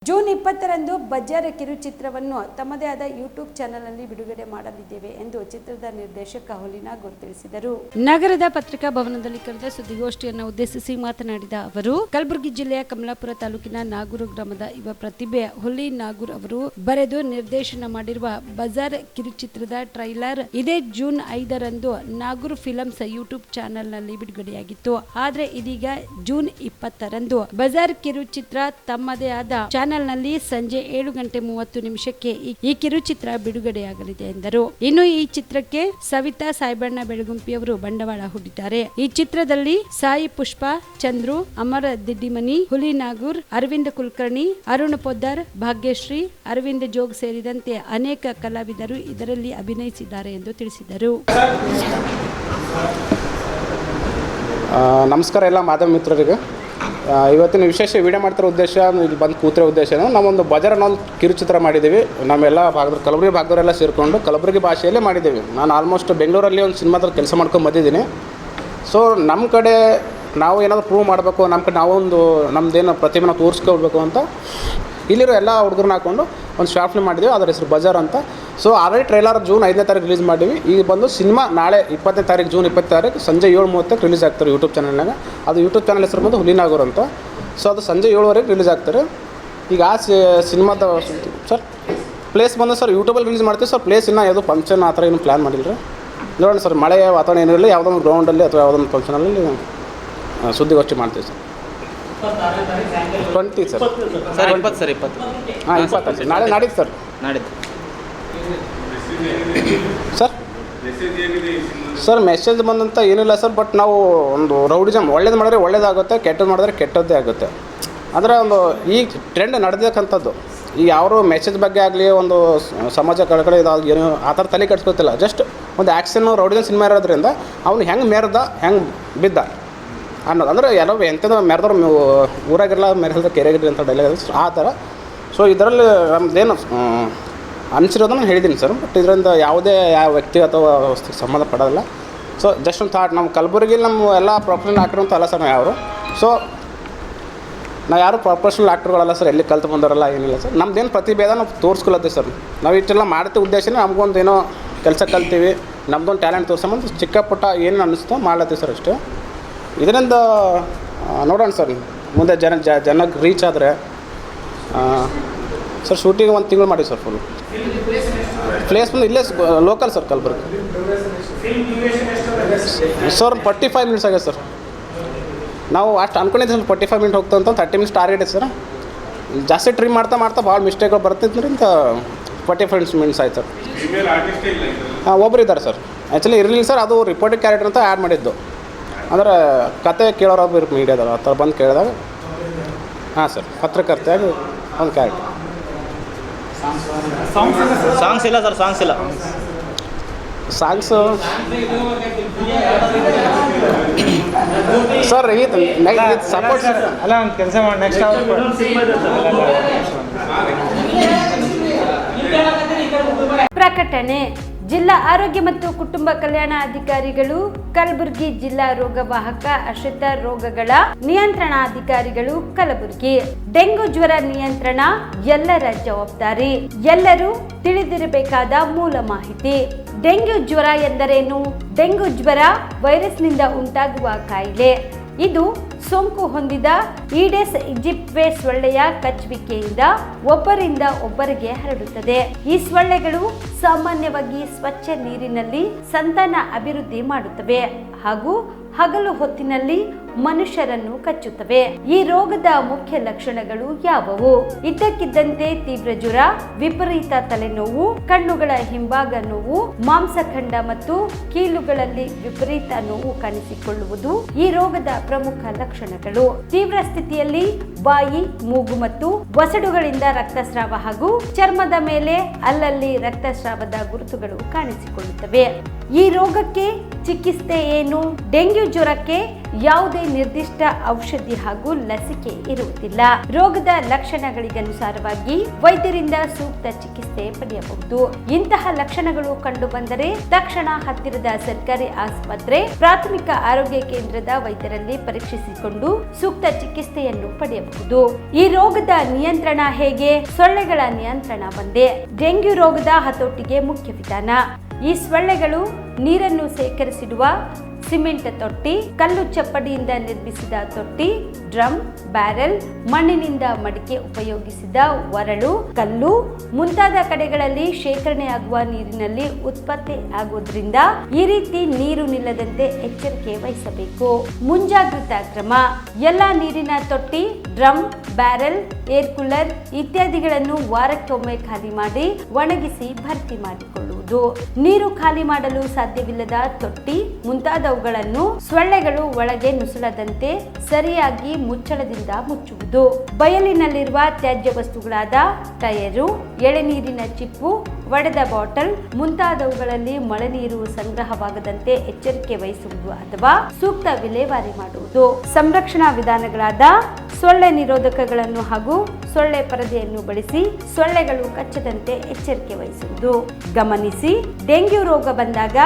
June 20ರಂದು Bazaar ಕಿರುಚಿತ್ರವನ್ನು ತಮ್ಮದೇ ಆದ YouTube ಚಾನೆಲ್ನಲ್ಲಿ ಬಿಡುಗಡೆ ಮಾಡಲಿದ್ದೇವೆ ಎಂದು ಚಿತ್ರದ ನಿರ್ದೇಶಕ ಹುಲಿನಾಗೂರ್ ತಿಳಿಸಿದರು. ನಗರದ ಪತ್ರಿಕಾ ಭವನದಲ್ಲಿ ಕರೆದ ಸುದ್ದಿಗೋಷ್ಠಿಯನ್ನು ಉದ್ದೇಶಿಸಿ ಮಾತನಾಡಿದ ಅವರು, ಕಲಬುರಗಿ ಜಿಲ್ಲೆಯ ಕಮಲಾಪುರ ತಾಲೂಕಿನ ನಾಗೂರು ಗ್ರಾಮದ ಯುವ ಪ್ರತಿಭೆ ಹುಲಿನಾಗೂರ್ ಅವರು ಬರೆದು ನಿರ್ದೇಶನ ಮಾಡಿರುವ ಬಜಾರ್ ಕಿರುಚಿತ್ರದ ಟ್ರೈಲರ್ ಇದೇ ಜೂನ್ 5ರಂದು ನಾಗೂರ್ ಫಿಲಮ್ಸ್ ಯೂಟ್ಯೂಬ್ ಚಾನೆಲ್ನಲ್ಲಿ ಬಿಡುಗಡೆಯಾಗಿತ್ತು. ಆದರೆ ಇದೀಗ ಜೂನ್ 20ರಂದು ಬಜಾರ್ ಕಿರುಚಿತ್ರ ತಮ್ಮದೇ ಆದ ಚಾನೆಲ್ನಲ್ಲಿ ಸಂಜೆ 7:30 ಈ ಕಿರುಚಿತ್ರ ಬಿಡುಗಡೆಯಾಗಲಿದೆ ಎಂದರು. ಇನ್ನು ಈ ಚಿತ್ರಕ್ಕೆ ಸವಿತಾ ಸಾಯಿಬಣ್ಣ ಬೆಳಗುಂಪಿಯವರು ಬಂಡವಾಳ ಹೂಡಿದ್ದಾರೆ. ಈ ಚಿತ್ರದಲ್ಲಿ ಸಾಯಿ ಪುಷ್ಪ, ಚಂದ್ರು, ಅಮರ ದಿಡ್ಡಿಮನಿ, ಹುಲಿನಾಗೂರ್, ಅರವಿಂದ್ ಕುಲಕರ್ಣಿ, ಅರುಣ್ ಪೊದ್ದಾರ್, ಭಾಗ್ಯಶ್ರೀ, ಅರವಿಂದ್ ಜೋಗ್ ಸೇರಿದಂತೆ ಅನೇಕ ಕಲಾವಿದರು ಇದರಲ್ಲಿ ಅಭಿನಯಿಸಿದ್ದಾರೆ ಎಂದು ತಿಳಿಸಿದರು. ನಮಸ್ಕಾರ ಎಲ್ಲ ಮಾಧ್ಯಮ ಮಿತ್ರರಿಗೆ. ಇವತ್ತಿನ ವಿಶೇಷ ವಿಡಿಯೋ ಮಾಡ್ತಿರೋ ಉದ್ದೇಶ, ಇಲ್ಲಿ ಬಂದು ಕೂತಿರೋ ಉದ್ದೇಶ ನಾವೊಂದು ಬಜಾರ್ ಅನ್ನೋ ಕಿರುಚಿತ್ರ ಮಾಡಿದ್ದೀವಿ. ನಮ್ಮೆಲ್ಲ ಭಾಗದ ಕಲಬುರಗಿ ಭಾಗದವರೆಲ್ಲ ಸೇರಿಕೊಂಡು ಕಲಬುರಗಿ ಭಾಷೆಯಲ್ಲೇ ಮಾಡಿದ್ದೀವಿ. ನಾನು ಆಲ್ಮೋಸ್ಟ್ ಬೆಂಗಳೂರಲ್ಲಿ ಒಂದು ಸಿನಿಮಾದಲ್ಲಿ ಕೆಲಸ ಮಾಡ್ಕೊಂಡು ಬಂದಿದ್ದೀನಿ. ಸೊ ನಮ್ಮ ಕಡೆ ನಾವು ಏನಾದರೂ ಪ್ರೂವ್ ಮಾಡಬೇಕು, ನಮ್ಮ ಕಡೆ ನಾವೊಂದು ನಮ್ಮದೇನೋ ಪ್ರತಿಭೆನ ತೋರಿಸ್ಕೊಳ್ಬೇಕು ಅಂತ ಇಲ್ಲಿರೋ ಎಲ್ಲ ಹುಡುಗರನ್ನ ಹಾಕ್ಕೊಂಡು ಒಂದು ಶಾರ್ಟ್ ಫಿಲ್ಮ್ ಮಾಡಿದ್ದೀವಿ. ಅದರ ಹೆಸರು ಬಜಾರ್ ಅಂತ. ಸೊ ಆಲ್ರೆಡಿ ಟ್ರೈಲರ್ ಜೂನ್ 5ನೇ ತಾರೀಕು ರಿಲೀಸ್ ಮಾಡಿದ್ವಿ. ಈಗ ಬಂದು ಸಿನಿಮಾ ನಾಳೆ 20ನೇ ತಾರೀಕು ಜೂನ್ 20 ತಾರೀಕು ಸಂಜೆ 7:30ಕ್ಕೆ ರಿಲೀಸ್ ಆಗ್ತಾರೆ ಯೂಟ್ಯೂಬ್ ಚಾನಲ್ನಾಗ. ಅದು ಯೂಟ್ಯೂಬ್ ಚಾನಲ್ ಹೆಸರು ಬಂದು ಹುಲಿನಾಗೂರ್ ಅಂತ. ಸೊ ಅದು ಸಂಜೆ 7:00ವರೆಗೆ ರಿಲೀಸ್ ಆಗ್ತಾರೆ. ಈಗ ಆ ಸಿನಿಮಾದ ಸರ್ ಪ್ಲೇಸ್ ಬಂದು ಸರ್ ಯೂಟ್ಯೂಬಲ್ಲಿ ರಿಲೀಸ್ ಮಾಡ್ತೀವಿ ಸರ್. ಪ್ಲೇಸ್ ಇನ್ನೂ ಯಾವುದೋ ಫಂಕ್ಷನ್ ಆ ಥರ ಏನು ಪ್ಲ್ಯಾನ್ ಮಾಡಿಲ್ಲ ರೀ. ನೋಡೋಣ ಸರ್, ಮಳೆ ವಾತಾವರಣ ಏನಿರಲಿ ಯಾವುದೊಂದು ಗ್ರೌಂಡಲ್ಲಿ ಅಥವಾ ಯಾವುದೊಂದು ಫಂಕ್ಷನಲ್ಲಿ ಸುದ್ದಿಗೋಷ್ಠಿ ಮಾಡ್ತೀವಿ ಸರ್. 20 ಸರ್. 20 ಹಾಂ 20 ನಾಳೆ ನಾಡಿದ್ದು ಸರ್. ನಾಡಿದ್ದು ಸರ್ ಮೆಸೇಜ್ ಬಂದಂತ ಏನಿಲ್ಲ ಸರ್. ಬಟ್ ನಾವು ಒಂದು ರೌಡಿಸಮ್ ಒಳ್ಳೇದು ಮಾಡಿದ್ರೆ ಒಳ್ಳೇದಾಗುತ್ತೆ, ಕೆಟ್ಟದ್ದು ಮಾಡಿದ್ರೆ ಕೆಟ್ಟದ್ದೇ ಆಗುತ್ತೆ. ಅಂದರೆ ಒಂದು ಈ ಟ್ರೆಂಡ್ ನಡೆದಕ್ಕಂಥದ್ದು. ಈಗ ಯಾರು ಮೆಸೇಜ್ ಬಗ್ಗೆ ಆಗಲಿ ಒಂದು ಸಮಾಜ ಕಡೆ ಇದಾಗಿ ಏನು ಆ ಥರ ತಲೆ ಕೆಡ್ಸ್ಕೊತಿಲ್ಲ. ಜಸ್ಟ್ ಒಂದು ಆ್ಯಕ್ಷನ್ನು ರೌಡಿಸಮ್ ಸಿನಿಮಾ ಇರೋದ್ರಿಂದ ಅವ್ನು ಹೆಂಗೆ ಮೆರೆದ ಹೆಂಗೆ ಬಿದ್ದ ಅನ್ನೋದು. ಅಂದರೆ ಎಲ್ಲೋ ಎಂಥದ್ದು ಮೆರೆದ್ರು ಊರಾಗಿರಲ್ಲ ಮೆರೆದ ಕೆರೆಗಿರಿ ಅಂತ ಡೈಲಾಗ್ ಆ ಥರ. ಸೊ ಇದರಲ್ಲಿ ನಮ್ಮದೇನು ಅನಿಸಿರೋದು ನಾನು ಹೇಳಿದ್ದೀನಿ ಸರ್. ಬಟ್ ಇದರಿಂದ ಯಾವುದೇ ಯಾವ ವ್ಯಕ್ತಿ ಅಥವಾ ವಸ್ತು ಸಂಬಂಧಪಡೋದಿಲ್ಲ. ಸೊ ಜಸ್ಟ್ ಒಂದು ಥಾಟ್, ನಮ್ಮ ಕಲಬುರಗಿಲಿ ನಮ್ಮ ಎಲ್ಲ ಪ್ರೊಫೆಷನಲ್ ಆ್ಯಕ್ಟರ್ ಅಂತ ಅಲ್ಲ ಸರ್ ನಾವು ಯಾರು. ಸೊ ನಾವು ಯಾರು ಪ್ರೊಫೆಷನಲ್ ಆ್ಯಕ್ಟರ್ಗಳಲ್ಲ ಸರ್, ಎಲ್ಲಿ ಕಲ್ತು ಬಂದವರಲ್ಲ ಏನಿಲ್ಲ ಸರ್. ನಮ್ದೇನು ಪ್ರತಿಭೆ ಅದ ನಾವು ತೋರಿಸ್ಕೊಳತ್ತೀವಿ ಸರ್. ನಾವು ಇಷ್ಟೆಲ್ಲ ಮಾಡ್ತೀವಿ ಉದ್ದೇಶನೇ ನಮಗೊಂದು ಏನೋ ಕೆಲಸ ಕಲ್ತೀವಿ, ನಮ್ಮದೊಂದು ಟ್ಯಾಲೆಂಟ್ ತೋರಿಸೋದು ಚಿಕ್ಕ ಪುಟ್ಟ ಏನು ಅನ್ನಿಸ್ತೋ ಮಾಡ್ಲತ್ತೀವಿ ಸರ್ ಅಷ್ಟೇ. ಇದರಿಂದ ನೋಡೋಣ ಸರ್ ಮುಂದೆ ಜನಕ್ಕೆ ರೀಚ್ ಆದರೆ. ಸರ್ ಶೂಟಿಂಗ್ 1 ತಿಂಗಳು ಮಾಡಿ ಸರ್. ಫುಲ್ ಪ್ಲೇಸ್ ಬಂದು ಇಲ್ಲೇ local sir Kalaburagi. Sir 45 minutes ಆಗಿದೆ ಸರ್. ನಾವು ಅಷ್ಟು ಅನ್ಕೊಂಡಿದ್ದೀವಿ ಸರ್ 45 ಮಿನಿಟ್ ಹೋಗ್ತಾ ಅಂತ 30 ಮಿನಿಟ್ಸ್ ಟಾರ್ಗೆಟ್ ಇದೆ ಸರ್. ಜಾಸ್ತಿ ಟ್ರಿಮ್ ಮಾಡ್ತಾ ಭಾಳ ಮಿಸ್ಟೇಕ್ಗಳು ಬರ್ತಿದ್ದರಿಂದ 45 ಮಿನಿಟ್ಸ್ ಆಯ್ತು ಸರ್. ಹಾಂ ಒಬ್ರು ಇದ್ದಾರೆ ಸರ್. ಆ್ಯಕ್ಚುಲಿ ಇರಲಿಲ್ಲ ಸರ್, ಅದು ರಿಪೋರ್ಟಿಂಗ್ ಕ್ಯಾರೆಕ್ಟರ್ ಅಂತ ಆ್ಯಡ್ ಮಾಡಿದ್ದು. ಅಂದರೆ ಕತೆ ಕೇಳೋರು ಇರು ಮೀಡಿಯಾದವ್ರು ಆ ಥರ ಬಂದು ಕೇಳಿದಾಗ ಹಾಂ ಸರ್ ಪತ್ರಕರ್ತೆಯಾಗಿ ಒಂದು ಕ್ಯಾರೆಕ್ಟರ್. ಸಾಂಗ್ಸ್ ಇಲ್ಲ ಸರ್, ಸಾಂಗ್ಸ್ ಇಲ್ಲ. ಸಾಂಗ್ಸು ಸರ್ ಇದು ಸಪೋರ್ಟ್ ಅಲ್ಲ ಒಂದು ಕೆಲಸ ಮಾಡಿ ನೆಕ್ಸ್ಟ್ ಪ್ರಕಟಣೆ. ಜಿಲ್ಲಾ ಆರೋಗ್ಯ ಮತ್ತು ಕುಟುಂಬ ಕಲ್ಯಾಣ ಅಧಿಕಾರಿಗಳು, ಕಲಬುರಗಿ ಜಿಲ್ಲಾ ರೋಗವಾಹಕ ಆಶ್ರಿತ ರೋಗಗಳ ನಿಯಂತ್ರಣಾಧಿಕಾರಿಗಳು ಕಲಬುರಗಿ. ಡೆಂಗು ಜ್ವರ ನಿಯಂತ್ರಣ ಎಲ್ಲರ ಜವಾಬ್ದಾರಿ. ಎಲ್ಲರೂ ತಿಳಿದಿರಬೇಕಾದ ಮೂಲ ಮಾಹಿತಿ. ಡೆಂಗ್ಯೂ ಜ್ವರ ಎಂದರೇನು? ಡೆಂಗು ಜ್ವರ ವೈರಸ್ನಿಂದ ಉಂಟಾಗುವ ಕಾಯಿಲೆ. ಇದು ಸೋಂಕು ಹೊಂದಿದ ಈಡೆಸ್ ಈಜಿಪ್ಟ್ವೆ ಸೊಳ್ಳೆಯ ಕಚ್ಚುವಿಕೆಯಿಂದ ಒಬ್ಬರಿಂದ ಒಬ್ಬರಿಗೆ ಹರಡುತ್ತದೆ. ಈ ಸೊಳ್ಳೆಗಳು ಸಾಮಾನ್ಯವಾಗಿ ಸ್ವಚ್ಛ ನೀರಿನಲ್ಲಿ ಸಂತಾನ ಅಭಿವೃದ್ಧಿ ಮಾಡುತ್ತವೆ ಹಾಗೂ ಹಗಲು ಹೊತ್ತಿನಲ್ಲಿ ಮನುಷ್ಯರನ್ನು ಕಚ್ಚುತ್ತವೆ. ಈ ರೋಗದ ಮುಖ್ಯ ಲಕ್ಷಣಗಳು ಯಾವುವು? ಇದ್ದಕ್ಕಿದ್ದಂತೆ ತೀವ್ರ ಜ್ವರ, ವಿಪರೀತ ತಲೆನೋವು, ಕಣ್ಣುಗಳ ಹಿಂಭಾಗ ನೋವು, ಮಾಂಸಖಂಡ ಮತ್ತು ಕೀಲುಗಳಲ್ಲಿ ವಿಪರೀತ ನೋವು ಕಾಣಿಸಿಕೊಳ್ಳುವುದು ಈ ರೋಗದ ಪ್ರಮುಖ ಲಕ್ಷಣಗಳು. ತೀವ್ರ ಸ್ಥಿತಿಯಲ್ಲಿ ಬಾಯಿ, ಮೂಗು ಮತ್ತು ವಸಡುಗಳಿಂದ ರಕ್ತಸ್ರಾವ ಹಾಗೂ ಚರ್ಮದ ಮೇಲೆ ಅಲ್ಲಲ್ಲಿ ರಕ್ತಸ್ರಾವದ ಗುರುತುಗಳು ಕಾಣಿಸಿಕೊಳ್ಳುತ್ತವೆ. ಈ ರೋಗಕ್ಕೆ ಚಿಕಿತ್ಸೆ ಏನು? ಡೆಂಗ್ಯೂ ಜ್ವರಕ್ಕೆ ಯಾವುದೇ ನಿರ್ದಿಷ್ಟ ಔಷಧಿ ಹಾಗೂ ಲಸಿಕೆ ಇರುವುದಿಲ್ಲ. ರೋಗದ ಲಕ್ಷಣಗಳಿಗನುಸಾರವಾಗಿ ವೈದ್ಯರಿಂದ ಸೂಕ್ತ ಚಿಕಿತ್ಸೆ ಪಡೆಯಬಹುದು. ಇಂತಹ ಲಕ್ಷಣಗಳು ಕಂಡು ಬಂದರೆ ತಕ್ಷಣ ಹತ್ತಿರದ ಸರ್ಕಾರಿ ಆಸ್ಪತ್ರೆ, ಪ್ರಾಥಮಿಕ ಆರೋಗ್ಯ ಕೇಂದ್ರದ ವೈದ್ಯರಲ್ಲಿ ಪರೀಕ್ಷಿಸಿಕೊಂಡು ಸೂಕ್ತ ಚಿಕಿತ್ಸೆಯನ್ನು ಪಡೆಯಬಹುದು. ಈ ರೋಗದ ನಿಯಂತ್ರಣ ಹೇಗೆ? ಸೊಳ್ಳೆಗಳ ನಿಯಂತ್ರಣ ಒಂದೇ ಡೆಂಗ್ಯೂ ರೋಗದ ಹತೋಟಿಗೆ ಮುಖ್ಯ ವಿಧಾನ. ಈ ಸೊಳ್ಳೆಗಳು ನೀರನ್ನು ಸೇಕರಿಸಿಡುವ ಸಿಮೆಂಟ್ ತೊಟ್ಟಿ, ಕಲ್ಲು ಚಪ್ಪಡಿಯಿಂದ ನಿರ್ಮಿಸಿದ ತೊಟ್ಟಿ, ಡ್ರಮ್, ಬ್ಯಾರೆಲ್, ಮಣ್ಣಿನಿಂದ ಮಡಿಕೆ ಉಪಯೋಗಿಸಿದ ಒರಳು, ಕಲ್ಲು ಮುಂತಾದ ಕಡೆಗಳಲ್ಲಿ ಶೇಖರಣೆಯಾಗುವ ನೀರಿನಲ್ಲಿ ಉತ್ಪತ್ತಿ ಆಗುವುದರಿಂದ ಈ ರೀತಿ ನೀರು ನಿಲ್ಲದಂತೆ ಎಚ್ಚರಿಕೆ ವಹಿಸಬೇಕು. ಮುಂಜಾಗ್ರತಾ ಕ್ರಮ: ಎಲ್ಲ ನೀರಿನ ತೊಟ್ಟಿ, ಡ್ರಮ್, ಬ್ಯಾರೆಲ್, ಏರ್ ಕೂಲರ್ ಇತ್ಯಾದಿಗಳನ್ನು ವಾರಕ್ಕೊಮ್ಮೆ ಖಾಲಿ ಮಾಡಿ ಒಣಗಿಸಿ ಭರ್ತಿ ಮಾಡಿಕೊಳ್ಳುವುದು. ನೀರು ಖಾಲಿ ಮಾಡಲು ಸಾಧ್ಯವಿಲ್ಲದ ತೊಟ್ಟಿ ಮುಂತಾದವುಗಳನ್ನು ಸೊಳ್ಳೆಗಳು ಒಳಗೆ ನುಸುಳದಂತೆ ಸರಿಯಾಗಿ ಮುಚ್ಚಳದಿಂದ ಮುಚ್ಚುವುದು. ಬಯಲಿನಲ್ಲಿರುವ ತ್ಯಾಜ್ಯ ವಸ್ತುಗಳಾದ ಟಯರು, ಎಳೆನೀರಿನ ಚಿಪ್ಪು, ಒಡೆದ ಬಾಟಲ್ ಮುಂತಾದವುಗಳಲ್ಲಿ ಮಳೆ ನೀರು ಸಂಗ್ರಹವಾಗದಂತೆ ಎಚ್ಚರಿಕೆ ವಹಿಸುವುದು ಅಥವಾ ಸೂಕ್ತ ವಿಲೇವಾರಿ ಮಾಡುವುದು. ಸಂರಕ್ಷಣಾ ವಿಧಾನಗಳಾದ ಸೊಳ್ಳೆ ನಿರೋಧಕಗಳನ್ನು ಹಾಗೂ ಸೊಳ್ಳೆ ಪರದೆಯನ್ನು ಬಳಸಿ ಸೊಳ್ಳೆಗಳು ಕಚ್ಚದಂತೆ ಎಚ್ಚರಿಕೆ ವಹಿಸುವುದು. ಗಮನಿಸಿ, ಡೆಂಗ್ಯೂ ರೋಗ ಬಂದಾಗ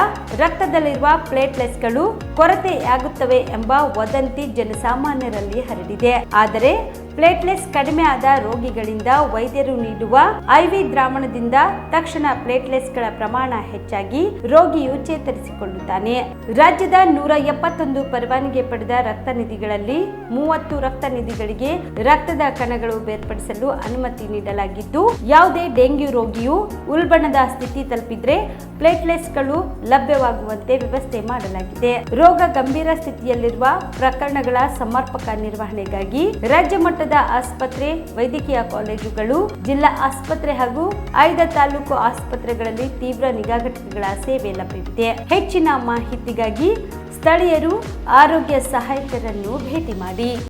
ರಕ್ತದಲ್ಲಿರುವ ಪ್ಲೇಟ್ಲೆಟ್ಸ್ಗಳು ಕೊರತೆಯಾಗುತ್ತವೆ ಎಂಬ ವದಂತಿ ಜನಸಾಮಾನ್ಯರಲ್ಲಿ ಹರಡಿದೆ. ಆದರೆ ಪ್ಲೇಟ್ಲೆಟ್ಸ್ ಕಡಿಮೆ ಆದ ರೋಗಿಗಳಿಂದ ವೈದ್ಯರು ನೀಡುವ IV ದ್ರಾವಣದಿಂದ ತಕ್ಷಣ ಪ್ಲೇಟ್ಲೆಟ್ಸ್ಗಳ ಪ್ರಮಾಣ ಹೆಚ್ಚಾಗಿ ರೋಗಿಯು ಚೇತರಿಸಿಕೊಳ್ಳುತ್ತಾನೆ. ರಾಜ್ಯದ 171 ಪರವಾನಗಿ ಪಡೆದ ರಕ್ತನಿಧಿಗಳಲ್ಲಿ 30 ರಕ್ತನಿಧಿಗಳಿಗೆ ರಕ್ತದ ಕಣಗಳು ಬೇರ್ಪಡಿಸಲು ಅನುಮತಿ ನೀಡಲಾಗಿದ್ದು, ಯಾವುದೇ ಡೆಂಗ್ಯೂ ರೋಗಿಯು ಉಲ್ಬಣದ ಸ್ಥಿತಿ ತಲುಪಿದ್ರೆ ಪ್ಲೇಟ್ಲೆಟ್ಸ್ಗಳು ಲಭ್ಯವಾಗುವಂತೆ ವ್ಯವಸ್ಥೆ ಮಾಡಲಾಗಿದೆ. ರೋಗ ಗಂಭೀರ ಸ್ಥಿತಿಯಲ್ಲಿರುವ ಪ್ರಕರಣಗಳ ಸಮರ್ಪಕ ನಿರ್ವಹಣೆಗಾಗಿ ರಾಜ್ಯ ಮಟ್ಟದ ಆಸ್ಪತ್ರೆ, ವೈದ್ಯಕೀಯ ಕಾಲೇಜುಗಳು, ಜಿಲ್ಲಾ ಆಸ್ಪತ್ರೆ ಹಾಗೂ ಆಯ್ದ ತಾಲೂಕು ಆಸ್ಪತ್ರೆಗಳಲ್ಲಿ ತೀವ್ರ ನಿಗಾ ಘಟಕಗಳ ಸೇವೆ ಲಭ್ಯವಿದೆ. ಹೆಚ್ಚಿನ ಮಾಹಿತಿಗಾಗಿ ಸ್ಥಳೀಯರು ಆರೋಗ್ಯ ಸಹಾಯಕರನ್ನು ಭೇಟಿ ಮಾಡಿ.